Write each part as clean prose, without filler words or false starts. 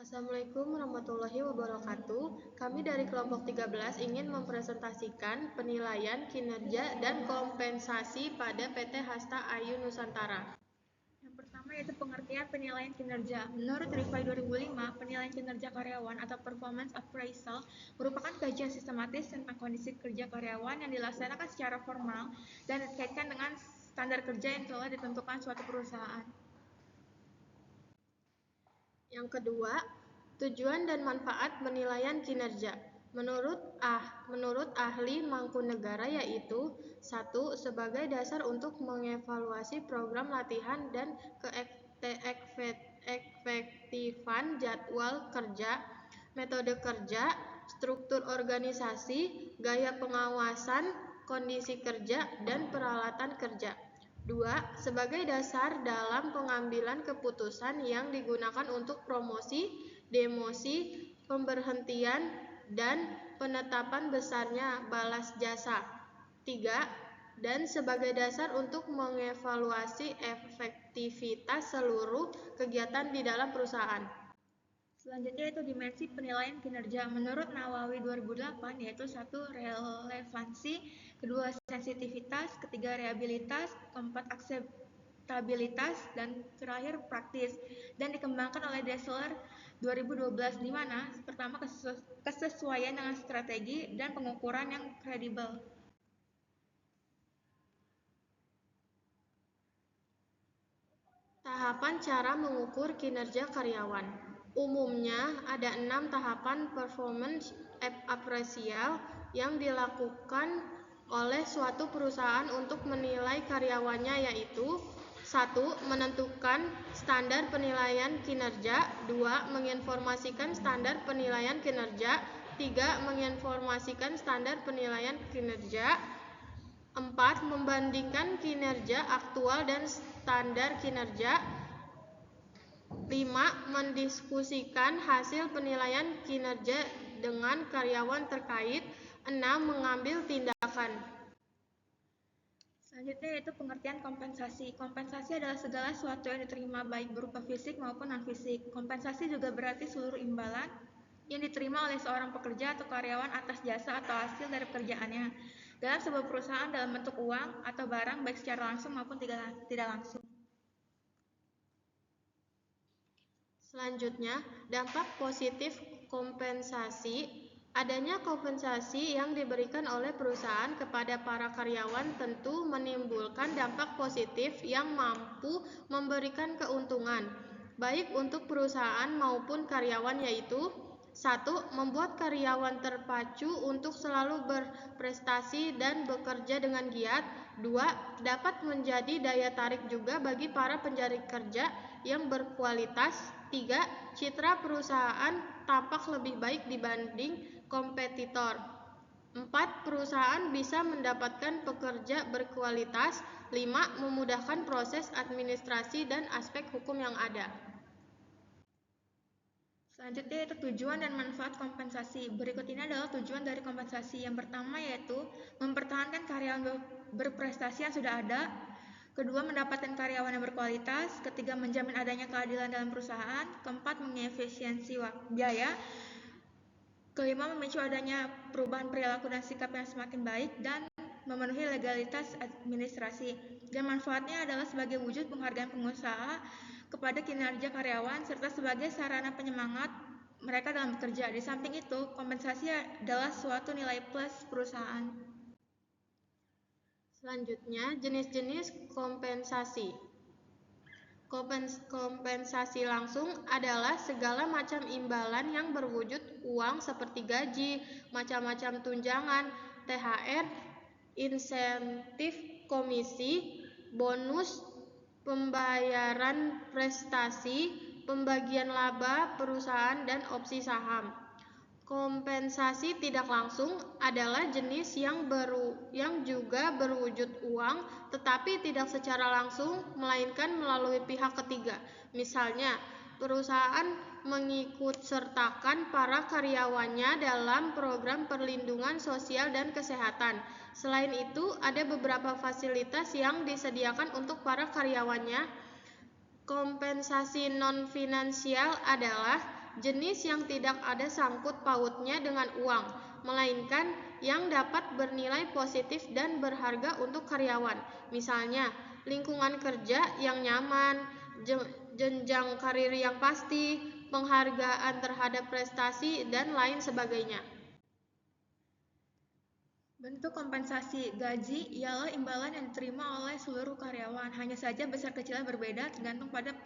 Assalamualaikum warahmatullahi wabarakatuh. Kami dari kelompok 13 ingin mempresentasikan penilaian kinerja dan kompensasi pada PT Hasta Ayu Nusantara. Yang pertama yaitu pengertian penilaian kinerja. Menurut Rifai 2005, penilaian kinerja karyawan atau performance appraisal merupakan kajian sistematis tentang kondisi kerja karyawan yang dilaksanakan secara formal dan dikaitkan dengan standar kerja yang telah ditentukan suatu perusahaan. Yang kedua, tujuan dan manfaat penilaian kinerja. Menurut ahli Mangkunegara yaitu 1. Sebagai dasar untuk mengevaluasi program latihan dan keefektifan jadwal kerja, metode kerja, struktur organisasi, gaya pengawasan, kondisi kerja, dan peralatan kerja. 2. Sebagai dasar dalam pengambilan keputusan yang digunakan untuk promosi, demosi, pemberhentian, dan penetapan besarnya balas jasa. 3. Dan sebagai dasar untuk mengevaluasi efektivitas seluruh kegiatan di dalam perusahaan. Selanjutnya yaitu dimensi penilaian kinerja. Menurut Nawawi 2008 yaitu 1. Relevansi, 2. Sensitivitas, 3. Reliabilitas, 4. akseptabilitas, dan terakhir praktis, dan dikembangkan oleh Dresler 2012 di mana pertama kesesuaian dengan strategi dan pengukuran yang kredibel. Tahapan cara mengukur kinerja karyawan. Umumnya ada 6 tahapan performance appraisal yang dilakukan oleh suatu perusahaan untuk menilai karyawannya yaitu 1. Menentukan standar penilaian kinerja. 2. Menginformasikan standar penilaian kinerja. 3. Menginformasikan standar penilaian kinerja. 4. Membandingkan kinerja aktual dan standar kinerja. 5. Mendiskusikan hasil penilaian kinerja dengan karyawan terkait. 6. Mengambil tindakan. Selanjutnya yaitu pengertian kompensasi. Kompensasi adalah segala sesuatu yang diterima baik berupa fisik maupun non-fisik. Kompensasi juga berarti seluruh imbalan yang diterima oleh seorang pekerja atau karyawan atas jasa atau hasil dari pekerjaannya dalam sebuah perusahaan dalam bentuk uang atau barang baik secara langsung maupun tidak langsung. Selanjutnya, dampak positif kompensasi. Adanya kompensasi yang diberikan oleh perusahaan kepada para karyawan tentu menimbulkan dampak positif yang mampu memberikan keuntungan, baik untuk perusahaan maupun karyawan yaitu 1. Membuat karyawan terpacu untuk selalu berprestasi dan bekerja dengan giat. 2. Dapat menjadi daya tarik juga bagi para pencari kerja yang berkualitas. 3. Citra perusahaan tampak lebih baik dibanding kompetitor. 4. Perusahaan bisa mendapatkan pekerja berkualitas. 5. Memudahkan proses administrasi dan aspek hukum yang ada. Selanjutnya yaitu tujuan dan manfaat kompensasi. Berikut ini adalah tujuan dari kompensasi. Yang pertama yaitu mempertahankan karyawan berprestasi yang sudah ada. Kedua, mendapatkan karyawan yang berkualitas. Ketiga, menjamin adanya keadilan dalam perusahaan. Keempat, mengefisiensi biaya. Kelima, memicu adanya perubahan perilaku dan sikap yang semakin baik dan memenuhi legalitas administrasi. Dan manfaatnya adalah sebagai wujud penghargaan pengusaha kepada kinerja karyawan serta sebagai sarana penyemangat mereka dalam bekerja. Di samping itu, kompensasi adalah suatu nilai plus perusahaan. Selanjutnya, jenis-jenis kompensasi. Kompensasi langsung adalah segala macam imbalan yang berwujud uang seperti gaji, macam-macam tunjangan, THR, insentif, komisi, bonus, pembayaran prestasi, pembagian laba perusahaan, dan opsi saham. Kompensasi tidak langsung adalah jenis yang juga berwujud uang tetapi tidak secara langsung melainkan melalui pihak ketiga. Misalnya, perusahaan mengikutsertakan para karyawannya dalam program perlindungan sosial dan kesehatan. Selain itu, ada beberapa fasilitas yang disediakan untuk para karyawannya. Kompensasi non-finansial adalah jenis yang tidak ada sangkut pautnya dengan uang, melainkan yang dapat bernilai positif dan berharga untuk karyawan. Misalnya, lingkungan kerja yang nyaman, jenjang karir yang pasti, penghargaan terhadap prestasi, dan lain sebagainya. Bentuk kompensasi gaji ialah imbalan yang diterima oleh seluruh karyawan. Hanya saja besar kecilnya berbeda tergantung pada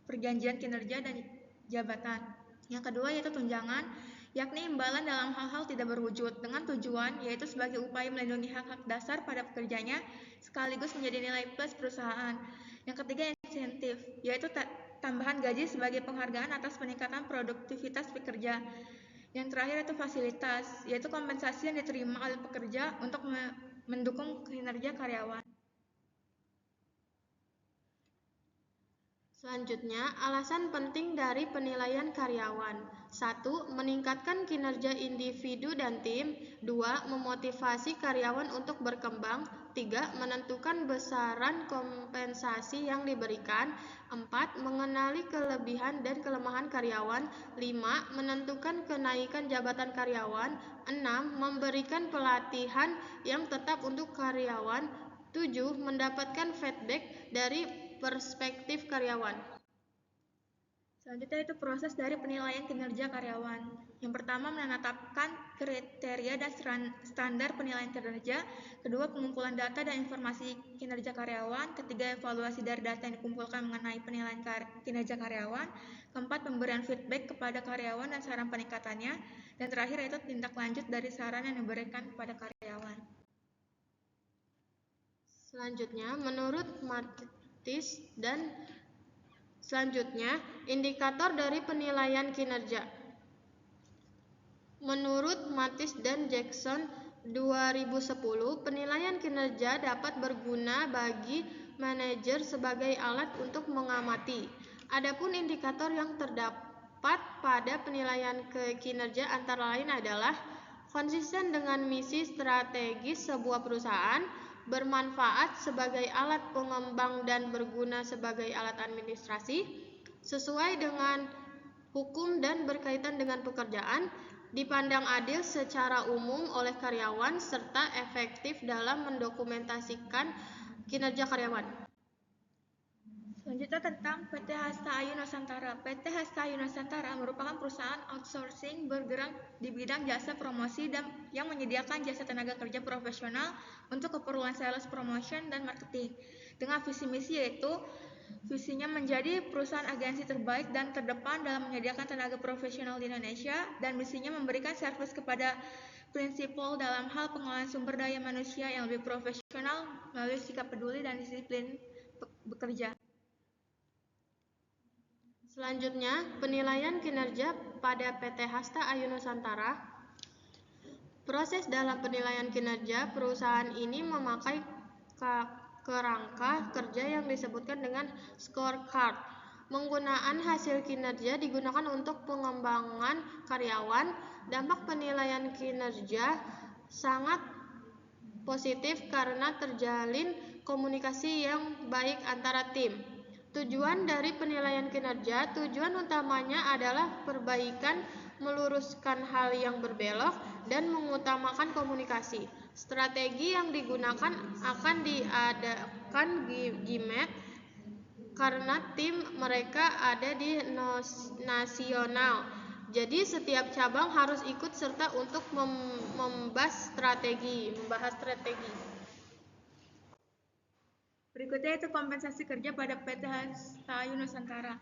perjanjian kinerja dan jabatan. Yang kedua yaitu tunjangan, yakni imbalan dalam hal-hal tidak berwujud dengan tujuan yaitu sebagai upaya melindungi hak-hak dasar pada pekerjanya sekaligus menjadi nilai plus perusahaan. Yang ketiga insentif, yaitu tambahan gaji sebagai penghargaan atas peningkatan produktivitas pekerja. Yang terakhir itu fasilitas, yaitu kompensasi yang diterima oleh pekerja untuk mendukung kinerja karyawan. Selanjutnya, alasan penting dari penilaian karyawan. 1. Meningkatkan kinerja individu dan tim. 2. Memotivasi karyawan untuk berkembang. 3. Menentukan besaran kompensasi yang diberikan. 4. Mengenali kelebihan dan kelemahan karyawan. 5. Menentukan kenaikan jabatan karyawan. 6. Memberikan pelatihan yang tetap untuk karyawan. 7. Mendapatkan feedback dari perspektif karyawan. Selanjutnya itu proses dari penilaian kinerja karyawan. Yang pertama menetapkan kriteria dan standar penilaian kinerja. Kedua pengumpulan data dan informasi kinerja karyawan. Ketiga evaluasi dari data yang dikumpulkan mengenai penilaian kinerja karyawan. Keempat pemberian feedback kepada karyawan dan saran peningkatannya. Dan terakhir itu tindak lanjut dari saran yang diberikan kepada karyawan. Selanjutnya, menurut Matis dan selanjutnya, indikator dari penilaian kinerja. Menurut Matis dan Jackson 2010, penilaian kinerja dapat berguna bagi manajer sebagai alat untuk mengamati. Adapun indikator yang terdapat pada penilaian kinerja antara lain adalah konsisten dengan misi strategis sebuah perusahaan, bermanfaat sebagai alat pengembang dan berguna sebagai alat administrasi, sesuai dengan hukum dan berkaitan dengan pekerjaan, dipandang adil secara umum oleh karyawan, serta efektif dalam mendokumentasikan kinerja karyawan. Selanjutnya tentang PT Hasta Ayu Nusantara. PT Hasta Ayu Nusantara merupakan perusahaan outsourcing bergerak di bidang jasa promosi dan yang menyediakan jasa tenaga kerja profesional untuk keperluan sales, promotion, dan marketing. Dengan visi misi yaitu visinya menjadi perusahaan agensi terbaik dan terdepan dalam menyediakan tenaga profesional di Indonesia, dan misinya memberikan servis kepada prinsipal dalam hal pengelolaan sumber daya manusia yang lebih profesional melalui sikap peduli dan disiplin bekerja. Selanjutnya, penilaian kinerja pada PT Hasta Ayu Nusantara. Proses dalam penilaian kinerja perusahaan ini memakai kerangka kerja yang disebutkan dengan scorecard. Penggunaan hasil kinerja digunakan untuk pengembangan karyawan. Dampak penilaian kinerja sangat positif karena terjalin komunikasi yang baik antara tim. Tujuan dari penilaian kinerja, tujuan utamanya adalah perbaikan, meluruskan hal yang berbelok, dan mengutamakan komunikasi. Strategi yang digunakan akan diadakan GMAT karena tim mereka ada di nasional. Jadi setiap cabang harus ikut serta untuk membahas strategi. Berikutnya itu kompensasi kerja pada PT Hasta Ayu Nusantara.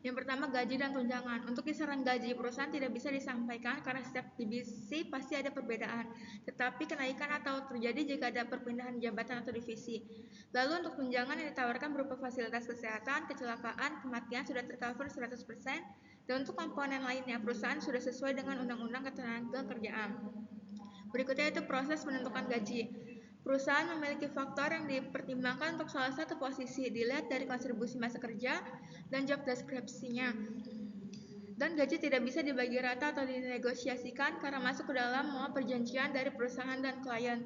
Yang pertama gaji dan tunjangan. Untuk kisaran gaji perusahaan tidak bisa disampaikan karena setiap divisi pasti ada perbedaan. Tetapi kenaikan atau terjadi jika ada perpindahan jabatan atau divisi. Lalu untuk tunjangan yang ditawarkan berupa fasilitas kesehatan, kecelakaan, kematian sudah tercover 100%. Dan untuk komponen lainnya perusahaan sudah sesuai dengan Undang-Undang Ketenagakerjaan. Berikutnya itu proses menentukan gaji. Perusahaan memiliki faktor yang dipertimbangkan untuk salah satu posisi, dilihat dari kontribusi masa kerja dan job deskripsinya. Dan gaji tidak bisa dibagi rata atau dinegosiasikan karena masuk ke dalam semua perjanjian dari perusahaan dan klien.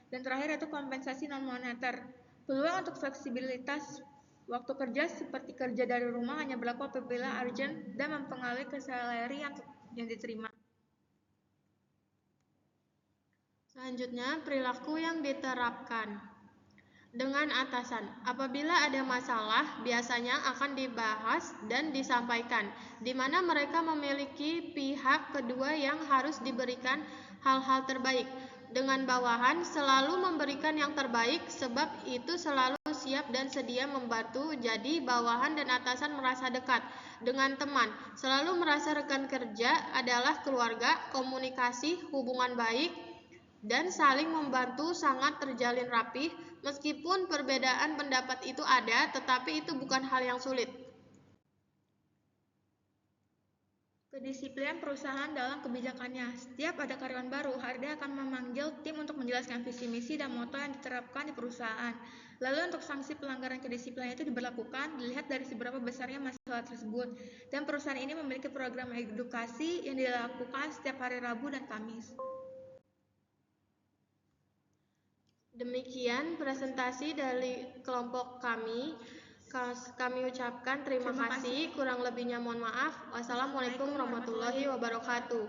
Dan terakhir itu kompensasi non-moneter. Peluang untuk fleksibilitas Waktu kerja seperti kerja dari rumah hanya berlaku apabila urgent dan mempengaruhi ke salary yang diterima. Selanjutnya, perilaku yang diterapkan dengan atasan. Apabila ada masalah, biasanya akan dibahas dan disampaikan, di mana mereka memiliki pihak kedua yang harus diberikan hal-hal terbaik. Dengan bawahan selalu memberikan yang terbaik, sebab itu selalu siap dan sedia membantu. Jadi bawahan dan atasan merasa dekat. Dengan teman, selalu merasa rekan kerja adalah keluarga, komunikasi, hubungan baik, dan saling membantu sangat terjalin rapih. Meskipun perbedaan pendapat itu ada, tetapi itu bukan hal yang sulit. Kedisiplinan perusahaan dalam kebijakannya. Setiap ada karyawan baru, HRD akan memanggil tim untuk menjelaskan visi misi dan moto yang diterapkan di perusahaan. Lalu untuk sanksi pelanggaran kedisiplinan itu diberlakukan dilihat dari seberapa besarnya masalah tersebut. Dan perusahaan ini memiliki program edukasi yang dilakukan setiap hari Rabu dan Kamis. Demikian presentasi dari kelompok kami. Kami ucapkan terima kasih. Kurang lebihnya mohon maaf. Wassalamualaikum warahmatullahi wabarakatuh.